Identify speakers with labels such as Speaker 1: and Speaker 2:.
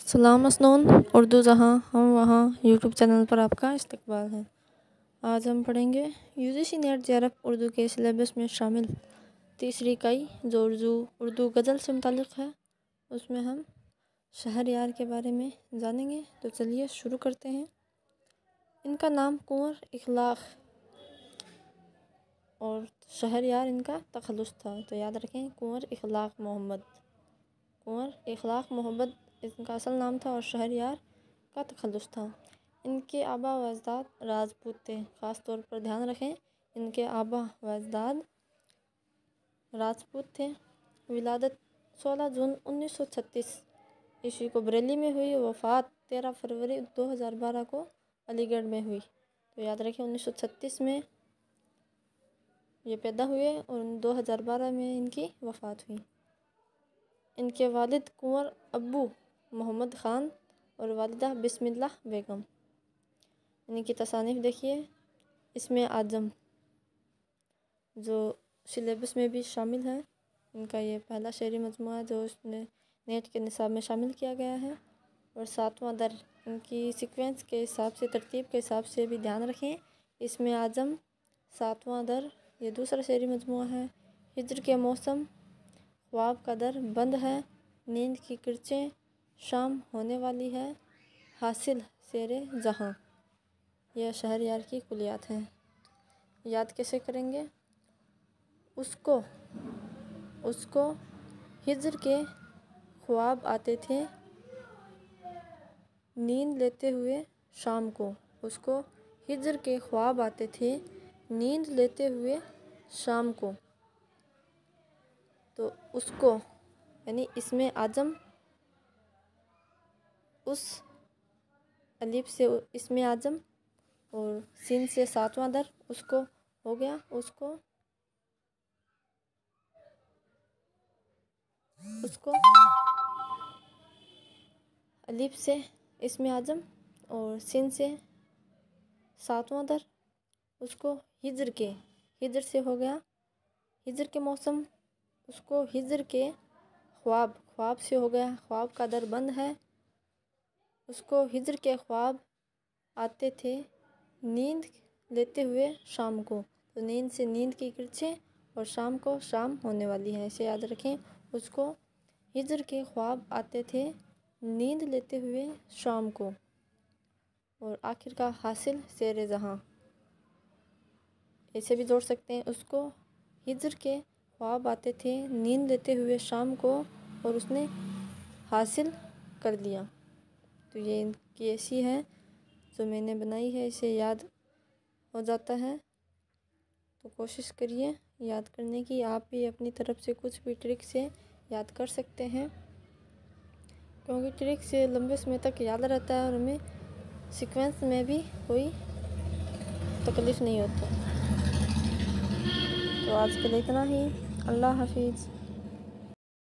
Speaker 1: सलाम मसनून उर्दू जहाँ हम वहाँ यूट्यूब चैनल पर आपका इस्तकबाल है। आज हम पढ़ेंगे यूजीसी नेट जेआरएफ उर्दू के सिलेबस में शामिल तीसरी इकाई जो उर्दू गज़ल से मुताल्लिक़ है। उसमें हम शहरयार के बारे में जानेंगे। तो चलिए शुरू करते हैं। इनका नाम कुंवर इखलाक और शहरयार इनका तखल्लुस था। तो याद रखें, कुंवर इखलाक मोहम्मद इनका असल नाम था और शहरयार का तखल्लुस था। इनके आबा व अजदाद राजपूत थे। ख़ास तौर पर ध्यान रखें, इनके आबा व अजदाद राजपूत थे। विलादत 16 जून 1936 ईस्वी को बरेली में हुई। वफ़ात 13 फरवरी 2012 को अलीगढ़ में हुई। तो याद रखें, 1936 में ये पैदा हुए और 2012 में इनकी वफ़ात हुई। इनके वालिद कुंवर अब्बू मोहम्मद ख़ान और वालिदा बिस्मिल्लाह बेगम। इनकी तसानीफ़ देखिए। इसमें आज़म जो सिलेबस में भी शामिल है, इनका ये पहला शेरी मजमूआ है जो उसने नेट के निसाब में शामिल किया गया है। और 7वां दर, इनकी सीक्वेंस के हिसाब से, तरतीब के हिसाब से भी ध्यान रखें। इसमें आज़म 7वां दर, ये दूसरा शेरी मजमूआ है। हिज्र के मौसम, ख्वाब का दर बंद है, नींद की किरचें, शाम होने वाली है, हासिल शेरे जहाँ। यह शहरयार की कुलियात हैं। याद कैसे करेंगे? उसको हिज्र के ख्वाब आते थे नींद लेते हुए शाम को। उसको हिज्र के ख्वाब आते थे नींद लेते हुए शाम को। तो उसको यानी इसमें आज़म, उस अलिफ से इसमें आज़म और सीन से 7वां दर, उसको हो गया। उसको अलिफ से इसमें आज़म और सीन से 7वां दर, उसको हिज्र से हो गया। हिज्र के मौसम, उसको हिज्र के ख्वाब से हो गया। ख्वाब का दर बंद है। उसको हिज्र के ख्वाब आते थे नींद लेते हुए शाम को। तो नींद से नींद की किरचें और शाम को शाम होने वाली है, इसे याद रखें। उसको हिज्र के ख्वाब आते थे नींद लेते हुए शाम को। और आखिर का हासिल शेरे जहाँ, ऐसे भी जोड़ सकते हैं। उसको हिज्र के ख्वाब आते थे नींद लेते हुए शाम को और उसने हासिल कर लिया। तो ये इनकी ऐसी है जो मैंने बनाई है, इसे याद हो जाता है। तो कोशिश करिए याद करने की। आप भी अपनी तरफ से कुछ भी ट्रिक से याद कर सकते हैं, क्योंकि ट्रिक से लंबे समय तक याद रहता है और हमें सीक्वेंस में भी कोई तकलीफ़ नहीं होती। तो आज के लिए इतना ही। अल्लाह हाफिज़।